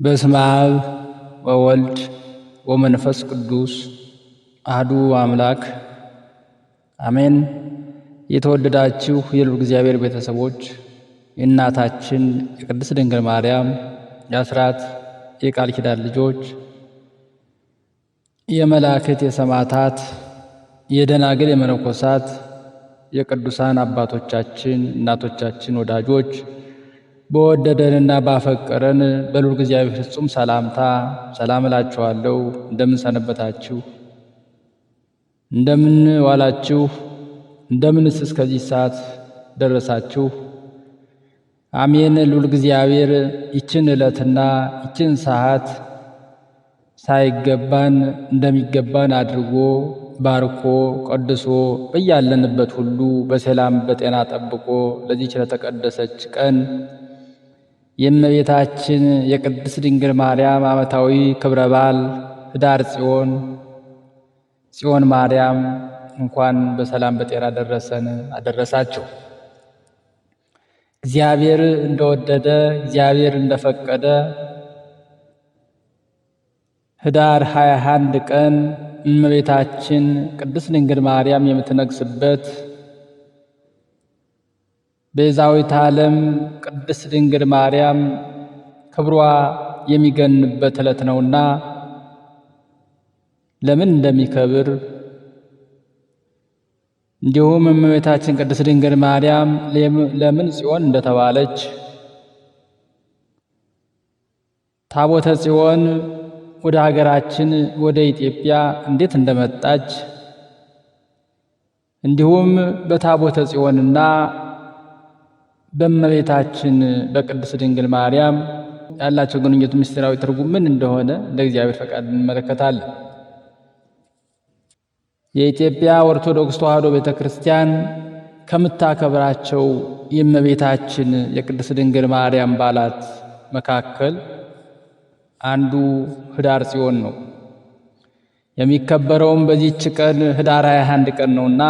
በስመ አብ ወወልድ ወመንፈስ ቅዱስ አሐዱ አምላክ አሜን። የተወደዳችሁ የልዑል እግዚአብሔር ቤተሰቦች፣ የእናታችን የቅድስት ድንግል ማርያም የአስራት የቃል ኪዳን ልጆች፣ የመላእክት የሰማዕታት የደናግል የመነኮሳት የቅዱሳን አባቶቻችን እናቶቻችን ወዳጆች በወደደንና ባፈቀረን በልዑል እግዚአብሔር ፍጹም ሰላምታ ሰላም እላችኋለሁ። እንደምን ሰነበታችሁ? እንደምን ዋላችሁ? እንደምንስ እስከዚህ ሰዓት ደረሳችሁ? አሜን። ልዑል እግዚአብሔር ይችን ዕለትና ይችን ሰዓት ሳይገባን እንደሚገባን አድርጎ ባርኮ ቀድሶ በያለንበት ሁሉ በሰላም በጤና ጠብቆ ለዚህች ለተቀደሰች ቀን የእመቤታችን የቅድስት ድንግል ማርያም ዓመታዊ ክብረ በዓል ኅዳር ጽዮን ማርያም እንኳን በሰላም በጤና ደረሰን አደረሳችሁ። እግዚአብሔር እንደወደደ እግዚአብሔር እንደፈቀደ ኅዳር 21 ቀን እመቤታችን ቅድስት ድንግል ማርያም የምትነግስበት ቤዛዊተ ዓለም ቅድስት ድንግል ማርያም ክብሯ የሚገንበት ዕለት ነውና ለምን እንደሚከብር እንዲሁም እመቤታችን ቅድስት ድንግል ማርያም ለምን ጽዮን እንደተባለች ታቦተ ጽዮን ወደ ሀገራችን ወደ ኢትዮጵያ እንዴት እንደመጣች እንዲሁም በታቦተ ጽዮንና በእመቤታችን በቅድስት ድንግል ማርያም ያላቸው ግንኙነት ምስጢራዊ ትርጉም ምን እንደሆነ እንደ እግዚአብሔር ፈቃድ እንመለከታለን። የኢትዮጵያ ኦርቶዶክስ ተዋሕዶ ቤተክርስቲያን ከምታከብራቸው የእመቤታችን የቅድስት ድንግል ማርያም በዓላት መካከል አንዱ ኅዳር ጽዮን ነው። የሚከበረውም በዚህች ቀን ኅዳር 21 ቀን ነውና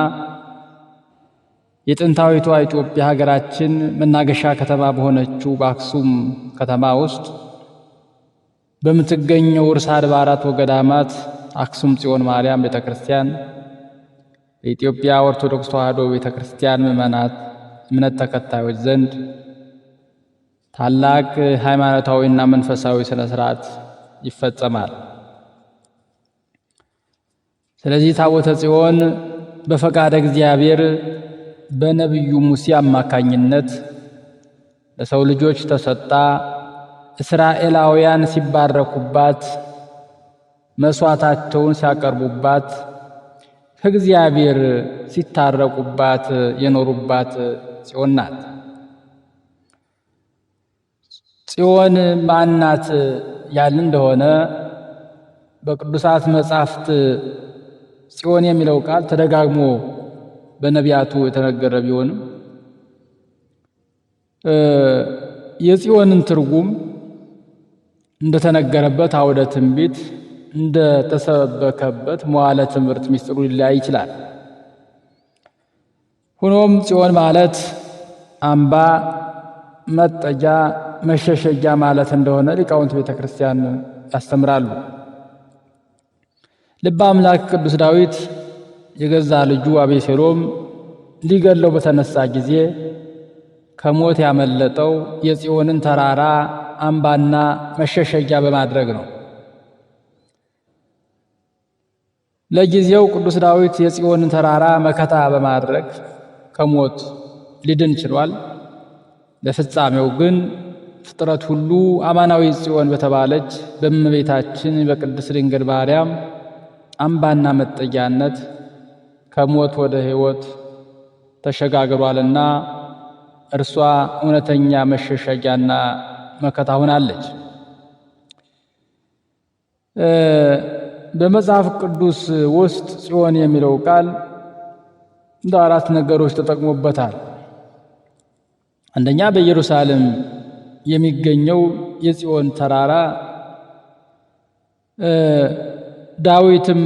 የጥንታዊቷ ኢትዮጵያ ሀገራችን መናገሻ ከተማ በሆነችው በአክሱም ከተማ ውስጥ በምትገኘው ርዕሰ አድባራት ወገዳማት አክሱም ጽዮን ማርያም ቤተክርስቲያን በኢትዮጵያ ኦርቶዶክስ ተዋሕዶ ቤተክርስቲያን ምዕመናት እምነት ተከታዮች ዘንድ ታላቅ ሃይማኖታዊና መንፈሳዊ ሥነ ሥርዓት ይፈጸማል። ስለዚህ ታቦተ ጽዮን በፈቃደ እግዚአብሔር በነቢዩ ሙሴ አማካኝነት ለሰው ልጆች ተሰጣ። እስራኤላውያን ሲባረኩባት፣ መሥዋዕታቸውን ሲያቀርቡባት፣ ከእግዚአብሔር ሲታረቁባት የኖሩባት ጽዮን ናት። ጽዮን ማናት ያልን እንደሆነ በቅዱሳት መጻሕፍት ጽዮን የሚለው ቃል ተደጋግሞ በነቢያቱ የተነገረ ቢሆንም የጽዮንን ትርጉም እንደተነገረበት አውደ ትንቢት እንደተሰበከበት መዋዕለ ትምህርት ምስጢሩ ሊለያይ ይችላል። ሆኖም ጽዮን ማለት አምባ፣ መጠጊያ፣ መሸሸጊያ ማለት እንደሆነ ሊቃውንት ቤተ ክርስቲያን ያስተምራሉ። ልበ አምላክ ቅዱስ ዳዊት የገዛ ልጁ አቤሴሎም ሊገለው በተነሳ ጊዜ ከሞት ያመለጠው የጽዮንን ተራራ አምባና መሸሸጊያ በማድረግ ነው። ለጊዜው ቅዱስ ዳዊት የጽዮንን ተራራ መከታ በማድረግ ከሞት ሊድን ችሏል። ለፍጻሜው ግን ፍጥረት ሁሉ አማናዊ ጽዮን በተባለች በእመቤታችን በቅድስት ድንግል ማርያም አምባና መጠጊያነት ከሞት ወደ ሕይወት ተሸጋግሯልና እርሷ እውነተኛ መሸሸጊያና መከታ ሆናለች። በመጽሐፍ ቅዱስ ውስጥ ጽዮን የሚለው ቃል እንደ አራት ነገሮች ተጠቅሞበታል። አንደኛ በኢየሩሳሌም የሚገኘው የጽዮን ተራራ ዳዊትም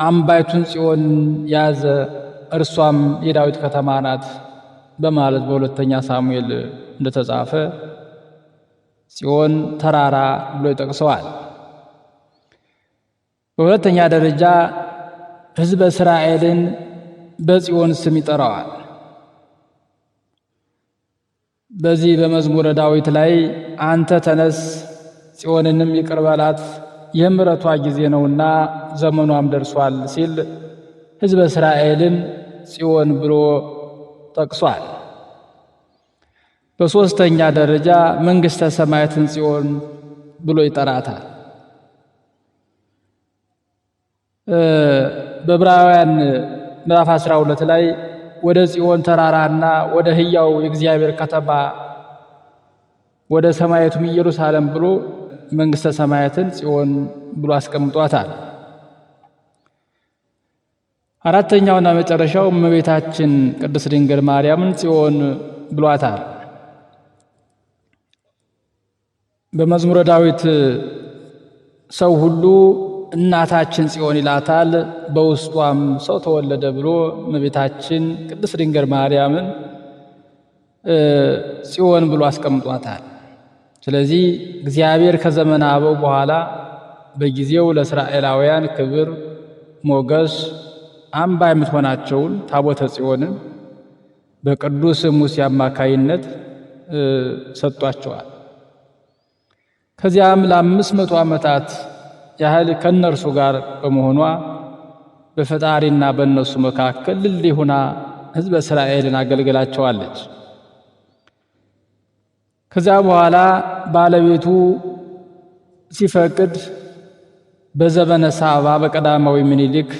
አምባይቱን ጽዮን ያዘ፣ እርሷም የዳዊት ከተማ ናት በማለት በሁለተኛ ሳሙኤል እንደተጻፈ ጽዮን ተራራ ብሎ ይጠቅሰዋል። በሁለተኛ ደረጃ ሕዝበ እስራኤልን በጽዮን ስም ይጠራዋል። በዚህ በመዝሙረ ዳዊት ላይ አንተ ተነስ ጽዮንንም ይቅር በላት የምሕረቷ ጊዜ ነውና ዘመኗም ደርሷል ሲል ሕዝበ እስራኤልን ጽዮን ብሎ ጠቅሷል። በሦስተኛ ደረጃ መንግሥተ ሰማያትን ጽዮን ብሎ ይጠራታል። በዕብራውያን ምዕራፍ 12 ላይ ወደ ጽዮን ተራራና ወደ ሕያው የእግዚአብሔር ከተማ ወደ ሰማያዊቱም ኢየሩሳሌም ብሎ መንግሥተ ሰማያትን ጽዮን ብሎ አስቀምጧታል። አራተኛውና መጨረሻው እመቤታችን ቅድስት ድንግል ማርያምን ጽዮን ብሏታል። በመዝሙረ ዳዊት ሰው ሁሉ እናታችን ጽዮን ይላታል፣ በውስጧም ሰው ተወለደ ብሎ እመቤታችን ቅድስት ድንግል ማርያምን ጽዮን ብሎ አስቀምጧታል። ስለዚህ እግዚአብሔር ከዘመነ አበው በኋላ በጊዜው ለእስራኤላውያን ክብር፣ ሞገስ፣ አምባ የምትሆናቸውን ታቦተ ጽዮንን በቅዱስ ሙሴ አማካይነት ሰጧቸዋል። ከዚያም ለ500 ዓመታት ያህል ከነርሱ ጋር በመሆኗ በፈጣሪና በእነሱ መካከል ድልድይ ሆና ሕዝበ እስራኤልን አገልግላቸዋለች። ከዚያ በኋላ ባለቤቱ ሲፈቅድ በዘመነ ሳባ በቀዳማዊ ምኒልክ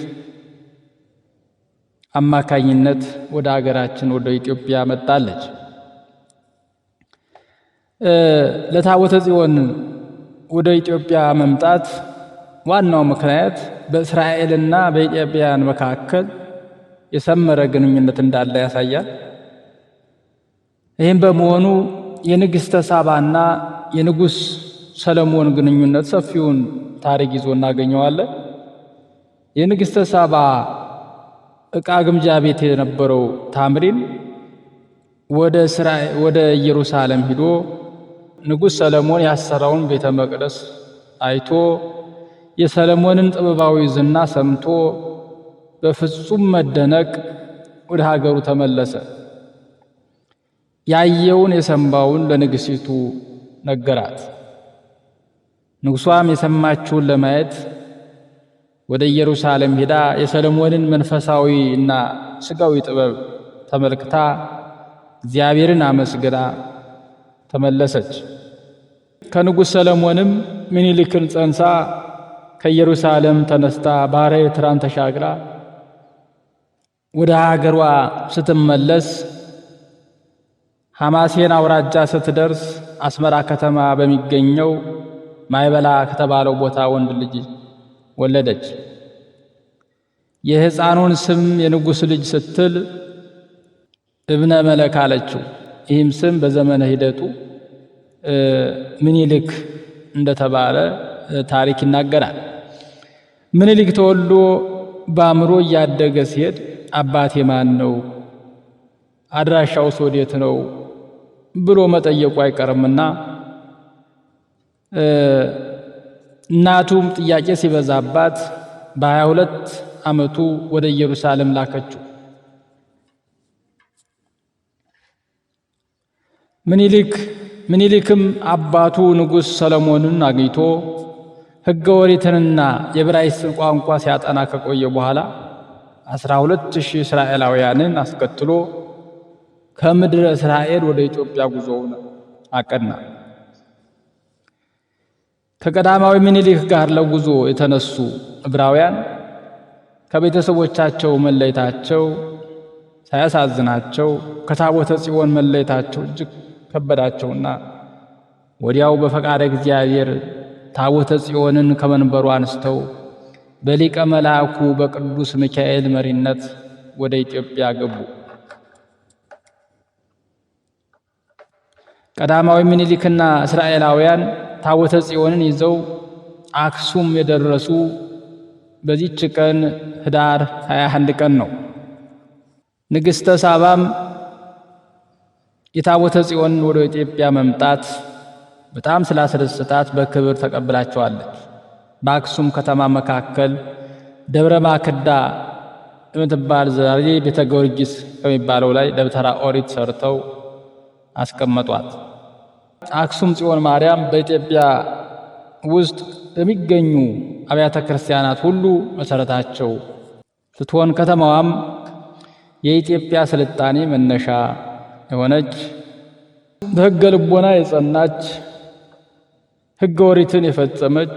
አማካኝነት ወደ አገራችን ወደ ኢትዮጵያ መጣለች። ለታቦተ ጽዮን ወደ ኢትዮጵያ መምጣት ዋናው ምክንያት በእስራኤልና በኢትዮጵያውያን መካከል የሰመረ ግንኙነት እንዳለ ያሳያል። ይህም በመሆኑ የንግሥተ ሳባና የንጉሥ ሰለሞን ግንኙነት ሰፊውን ታሪክ ይዞ እናገኘዋለን። የንግሥተ ሳባ ዕቃ ግምጃ ቤት የነበረው ታምሪን ወደ ኢየሩሳሌም ሂዶ ንጉሥ ሰለሞን ያሰራውን ቤተ መቅደስ አይቶ የሰለሞንን ጥበባዊ ዝና ሰምቶ በፍጹም መደነቅ ወደ ሀገሩ ተመለሰ። ያየውን የሰማውን ለንግሥቲቱ ነገራት። ንጉሷም የሰማችውን ለማየት ወደ ኢየሩሳሌም ሄዳ የሰለሞንን መንፈሳዊ እና ሥጋዊ ጥበብ ተመልክታ እግዚአብሔርን አመስግና ተመለሰች። ከንጉሥ ሰለሞንም ምኒልክን ጸንሳ ከኢየሩሳሌም ተነስታ ባሕረ ኤርትራን ተሻግራ ወደ ሀገሯ ስትመለስ ሐማሴን አውራጃ ስትደርስ አስመራ ከተማ በሚገኘው ማይበላ ከተባለው ቦታ ወንድ ልጅ ወለደች። የሕፃኑን ስም የንጉሥ ልጅ ስትል እብነ መለክ አለችው። ይህም ስም በዘመነ ሂደቱ ምኒልክ እንደተባለ ታሪክ ይናገራል። ምኒልክ ተወልዶ በአእምሮ እያደገ ሲሄድ አባቴ ማን ነው፣ አድራሻውስ ወዴት ነው ብሎ መጠየቁ አይቀርምና እናቱም ጥያቄ ሲበዛባት በ22 ዓመቱ ወደ ኢየሩሳሌም ላከችው። ምኒልክም አባቱ ንጉሥ ሰለሞንን አግኝቶ ሕገ ኦሪትንና የዕብራይስጥን ቋንቋ ሲያጠና ከቆየ በኋላ 12,000 እስራኤላውያንን አስከትሎ ከምድረ እስራኤል ወደ ኢትዮጵያ ጉዞውን አቀና። ከቀዳማዊ ምኒልክ ጋር ለጉዞ የተነሱ ዕብራውያን ከቤተሰቦቻቸው መለየታቸው ሳያሳዝናቸው ከታቦተ ጽዮን መለየታቸው እጅግ ከበዳቸውና ወዲያው በፈቃደ እግዚአብሔር ታቦተ ጽዮንን ከመንበሩ አንስተው በሊቀ መልአኩ በቅዱስ ሚካኤል መሪነት ወደ ኢትዮጵያ ገቡ። ቀዳማዊ ምኒልክና እስራኤላውያን ታቦተ ጽዮንን ይዘው አክሱም የደረሱ በዚህች ቀን ኅዳር 21 ቀን ነው። ንግሥተ ሳባም የታቦተ ጽዮንን ወደ ኢትዮጵያ መምጣት በጣም ስላስደሰታት በክብር ተቀብላቸዋለች። በአክሱም ከተማ መካከል ደብረ ማክዳ የምትባል ዛሬ ቤተ ጊዮርጊስ ከሚባለው ላይ ደብተራ ኦሪት ሰርተው አስቀመጧት። አክሱም ጽዮን ማርያም በኢትዮጵያ ውስጥ የሚገኙ አብያተ ክርስቲያናት ሁሉ መሰረታቸው ስትሆን ከተማዋም የኢትዮጵያ ስልጣኔ መነሻ የሆነች በሕገ ልቦና የጸናች ሕገ ኦሪትን የፈጸመች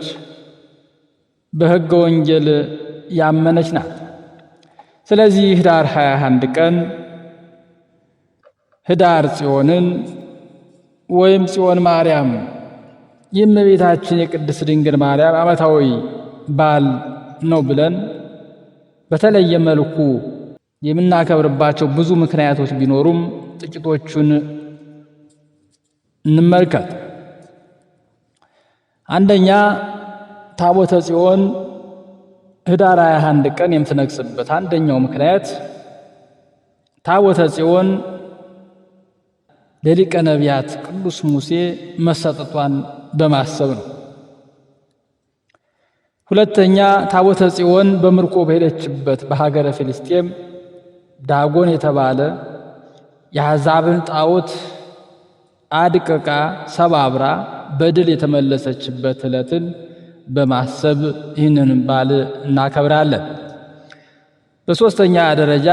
በሕገ ወንጌል ያመነች ናት። ስለዚህ ኅዳር 21 ቀን ኅዳር ጽዮንን ወይም ጽዮን ማርያም የእመቤታችን የቅድስት ድንግል ማርያም ዓመታዊ በዓል ነው ብለን በተለየ መልኩ የምናከብርባቸው ብዙ ምክንያቶች ቢኖሩም ጥቂቶቹን እንመልከት። አንደኛ ታቦተ ጽዮን ኅዳር 21 ቀን የምትነግስበት አንደኛው ምክንያት ታቦተ ጽዮን ለሊቀ ነቢያት ቅዱስ ሙሴ መሰጠቷን በማሰብ ነው። ሁለተኛ ታቦተ ጽዮን በምርኮ በሄደችበት በሀገረ ፍልስጤም ዳጎን የተባለ የአሕዛብን ጣዖት አድቅቃ ሰባብራ በድል የተመለሰችበት ዕለትን በማሰብ ይህንን በዓል እናከብራለን። በሦስተኛ ደረጃ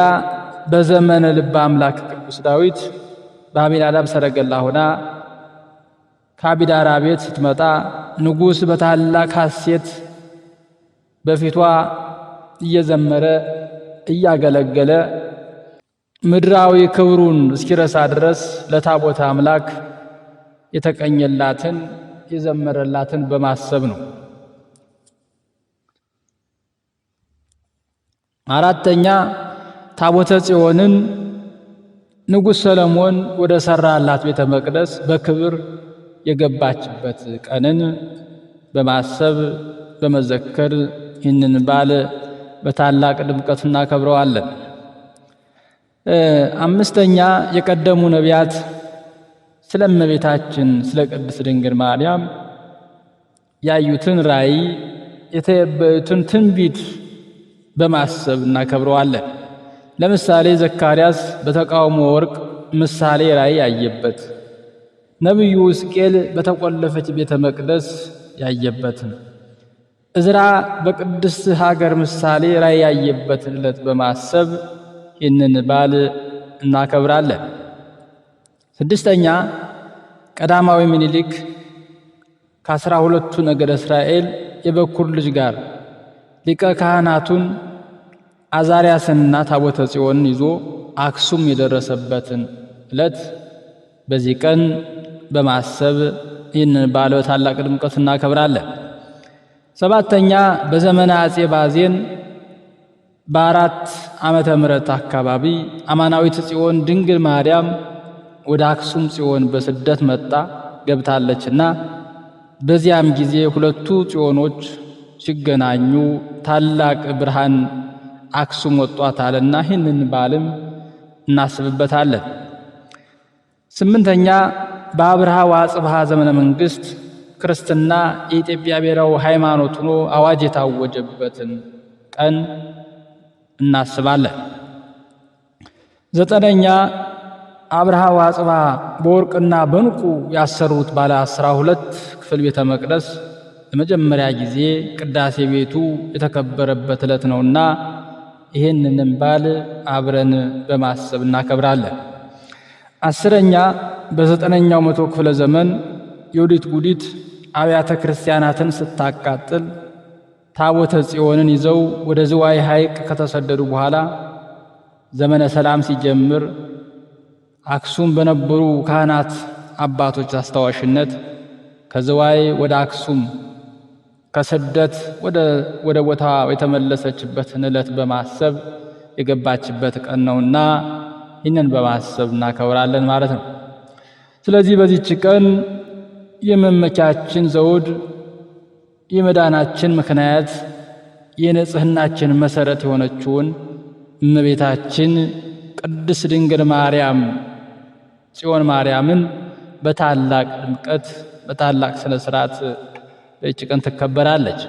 በዘመነ ልበ አምላክ ቅዱስ ዳዊት በአቢናዳብ ሰረገላ ሆና ከአቢዳራ ቤት ስትመጣ ንጉሥ በታላቅ ሐሴት በፊቷ እየዘመረ እያገለገለ ምድራዊ ክብሩን እስኪረሳ ድረስ ለታቦተ አምላክ የተቀኘላትን የዘመረላትን በማሰብ ነው። አራተኛ ታቦተ ጽዮንን ንጉሥ ሰለሞን ወደ ሠራላት ቤተ መቅደስ በክብር የገባችበት ቀንን በማሰብ በመዘከር ይህንን በዓል በታላቅ ድምቀት እናከብረዋለን። አምስተኛ የቀደሙ ነቢያት ስለ እመቤታችን ስለ ቅድስት ድንግል ማርያም ያዩትን ራእይ የተነበዩትን ትንቢት በማሰብ እናከብረዋለን። ለምሳሌ ዘካርያስ በተቃውሞ ወርቅ ምሳሌ ራእይ ያየበት፣ ነቢዩ ሕዝቅኤል በተቆለፈች ቤተ መቅደስ ያየበትን፣ ዕዝራ በቅድስት ሀገር ምሳሌ ራእይ ያየበትን ዕለት በማሰብ ይህንን በዓል እናከብራለን። ስድስተኛ ቀዳማዊ ምኒልክ ከ12ቱ ነገደ እስራኤል የበኩር ልጅ ጋር ሊቀ ካህናቱን አዛርያስንና ታቦተ ጽዮንን ይዞ አክሱም የደረሰበትን ዕለት በዚህ ቀን በማሰብ ይህንን በዓል በታላቅ ድምቀት እናከብራለን። ሰባተኛ በዘመነ አጼ ባዜን በ4 ዓመተ ምህረት አካባቢ አማናዊት ጽዮን ድንግል ማርያም ወደ አክሱም ጽዮን በስደት መጣ ገብታለችና በዚያም ጊዜ ሁለቱ ጽዮኖች ሲገናኙ ታላቅ ብርሃን አክሱም ወጧታልና ይህንን በዓልም እናስብበታለን። ስምንተኛ በአብርሃ ወአጽብሃ ዘመነ መንግስት ክርስትና የኢትዮጵያ ብሔራዊ ሃይማኖት ሆኖ አዋጅ የታወጀበትን ቀን እናስባለን። ዘጠነኛ አብርሃ ወአጽብሃ በወርቅና በዕንቁ ያሰሩት ባለ 12 ክፍል ቤተ መቅደስ ለመጀመሪያ ጊዜ ቅዳሴ ቤቱ የተከበረበት ዕለት ነውና ይህንንም በዓል አብረን በማሰብ እናከብራለን። አስረኛ በ9ኛው መቶ ክፍለ ዘመን የዩዲት ጉዲት አብያተ ክርስቲያናትን ስታቃጥል ታቦተ ጽዮንን ይዘው ወደ ዝዋይ ሐይቅ ከተሰደዱ በኋላ ዘመነ ሰላም ሲጀምር አክሱም በነበሩ ካህናት አባቶች አስታዋሽነት ከዝዋይ ወደ አክሱም ከስደት ወደ ቦታ የተመለሰችበትን ዕለት በማሰብ የገባችበት ቀን ነውና ይህንን በማሰብ እናከብራለን ማለት ነው። ስለዚህ በዚህች ቀን የመመኪያችን ዘውድ፣ የመዳናችን ምክንያት፣ የንጽህናችን መሰረት የሆነችውን እመቤታችን ቅድስት ድንግል ማርያም ጽዮን ማርያምን በታላቅ ድምቀት በታላቅ ስነ ስርዓት በእች ቀን ትከበራለች።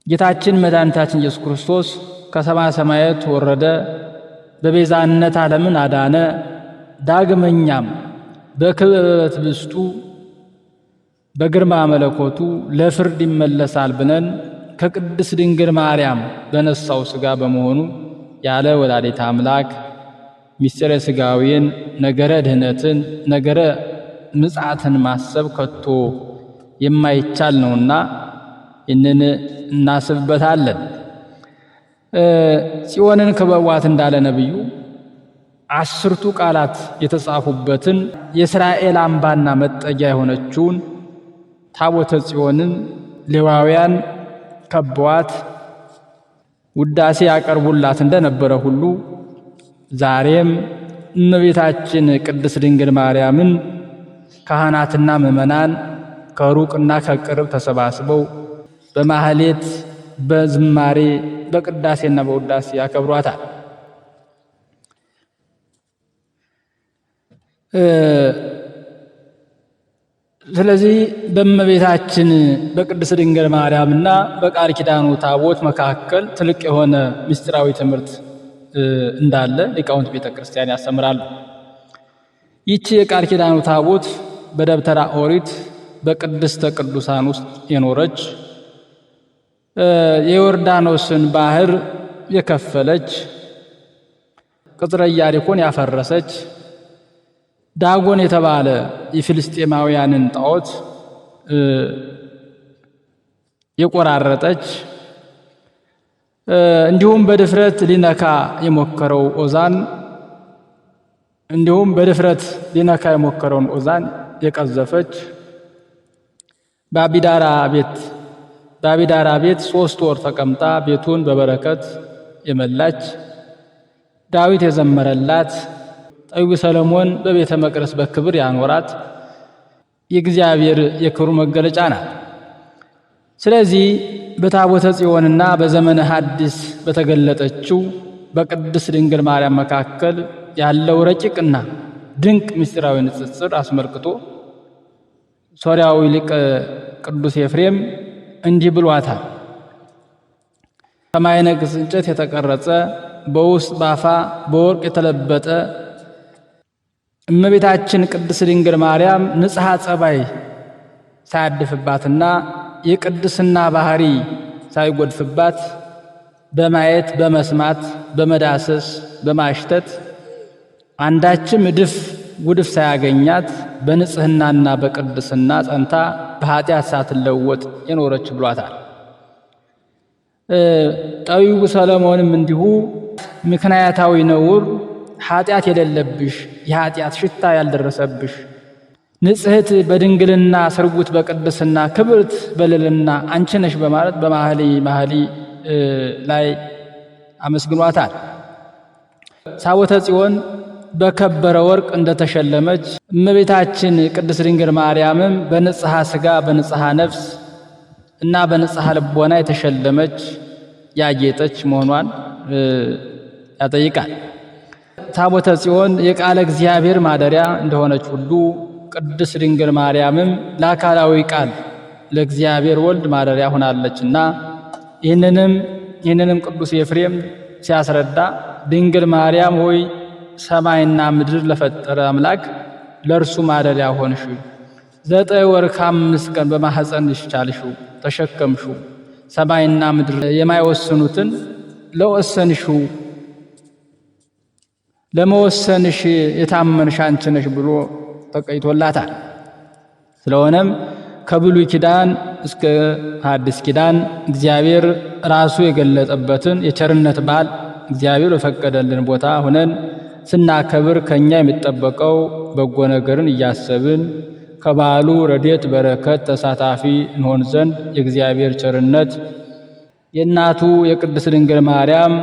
ጌታችን መድኃኒታችን ኢየሱስ ክርስቶስ ከሰማየ ሰማያት ወረደ፣ በቤዛነት ዓለምን አዳነ። ዳግመኛም በክብረት ብስጡ በግርማ መለኮቱ ለፍርድ ይመለሳል ብለን ከቅድስት ድንግል ማርያም በነሳው ሥጋ በመሆኑ ያለ ወላዲተ አምላክ ምስጢረ ሥጋዌን ነገረ ድኅነትን ነገረ ምጽአትን ማሰብ ከቶ የማይቻል ነውና ይህንን እናስብበታለን። ጽዮንን ክበቧት እንዳለ ነቢዩ 10ቱ ቃላት የተጻፉበትን የእስራኤል አምባና መጠጊያ የሆነችውን ታቦተ ጽዮንን ሌዋውያን ከበዋት ውዳሴ ያቀርቡላት እንደነበረ ሁሉ ዛሬም እመቤታችን ቅድስት ድንግል ማርያምን ካህናትና ምዕመናን ከሩቅና ከቅርብ ተሰባስበው በማህሌት በዝማሬ በቅዳሴና በውዳሴ ያከብሯታል። ስለዚህ በእመቤታችን በቅድስት ድንግል ማርያምና በቃል ኪዳኑ ታቦት መካከል ትልቅ የሆነ ምስጢራዊ ትምህርት እንዳለ ሊቃውንት ቤተክርስቲያን ያስተምራሉ። ይቺ የቃል ኪዳኑ ታቦት በደብተራ ኦሪት በቅድስተ ቅዱሳን ውስጥ የኖረች የዮርዳኖስን ባህር የከፈለች ቅጥረ ኢያሪኮን ያፈረሰች ዳጎን የተባለ የፍልስጤማውያንን ጣዖት የቆራረጠች እንዲሁም በድፍረት ሊነካ የሞከረውን ኦዛን የቀዘፈች በአቢዳራ ቤት 3 ወር ተቀምጣ ቤቱን በበረከት የመላች ዳዊት የዘመረላት ጠቢቡ ሰሎሞን በቤተ መቅደስ በክብር ያኖራት የእግዚአብሔር የክብሩ መገለጫ ናት። ስለዚህ በታቦተ ጽዮንና በዘመነ ሐዲስ በተገለጠችው በቅድስት ድንግል ማርያም መካከል ያለው ረቂቅና ድንቅ ምስጢራዊ ንጽጽር አስመልክቶ ሶርያዊ ሊቅ ቅዱስ ኤፍሬም እንዲህ ብሏታል። ከማይነግስ እንጨት የተቀረጸ በውስጥ ባፋ በወርቅ የተለበጠ እመቤታችን ቅድስት ድንግል ማርያም ንጽሐ ጸባይ ሳያድፍባትና የቅድስና ባህሪ ሳይጎድፍባት በማየት በመስማት በመዳሰስ በማሽተት አንዳችም ጉድፍ ሳያገኛት በንጽህናና በቅድስና ጸንታ በኃጢአት ሳትለወጥ የኖረች ብሏታል። ጠቢቡ ሰሎሞንም እንዲሁ ምክንያታዊ ነውር ኃጢአት የሌለብሽ የኃጢአት ሽታ ያልደረሰብሽ ንጽሕት በድንግልና ስርጉት በቅድስና ክብርት በልልና አንቺ ነሽ በማለት በመኃልየ ላይ አመስግኗታል። ታቦተ ጽዮን በከበረ ወርቅ እንደተሸለመች እመቤታችን ቅድስት ድንግል ማርያምም በንጽሐ ሥጋ በንጽሐ ነፍስ እና በንጽሐ ልቦና የተሸለመች ያጌጠች መሆኗን ያጠይቃል። ታቦተ ጽዮን የቃለ እግዚአብሔር ማደሪያ እንደሆነች ሁሉ ቅድስት ድንግል ማርያምም ለአካላዊ ቃል ለእግዚአብሔር ወልድ ማደሪያ ሆናለችና ይህንንም ቅዱስ ኤፍሬም ሲያስረዳ ድንግል ማርያም ሆይ ሰማይና ምድር ለፈጠረ አምላክ ለእርሱ ማደሪያ ሆንሽ። 9 ወር ከ5 ቀን በማኅፀንሽ ቻልሽው ተሸከምሽው። ሰማይና ምድር የማይወስኑትን ለመወሰንሽ የታመንሽ አንቺ ነሽ ብሎ ተቀይቶላታል። ስለሆነም ከብሉይ ኪዳን እስከ ሐዲስ ኪዳን እግዚአብሔር ራሱ የገለጠበትን የቸርነት በዓል እግዚአብሔር በፈቀደልን ቦታ ሆነን ስናከብር ከኛ የሚጠበቀው በጎ ነገርን እያሰብን ከበዓሉ ረድኤት በረከት ተሳታፊ እንሆን ዘንድ የእግዚአብሔር ቸርነት የእናቱ የቅድስት ድንግል ማርያም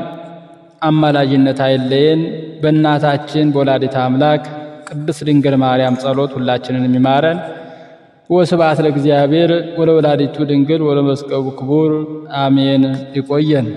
አማላጅነት አይለየን። በእናታችን በወላዲተ አምላክ ቅድስት ድንግል ማርያም ጸሎት ሁላችንን የሚማረን። ወስብሐት ለእግዚአብሔር ወለወላዲቱ ድንግል ወለመስቀሉ ክቡር አሜን። ይቆየን።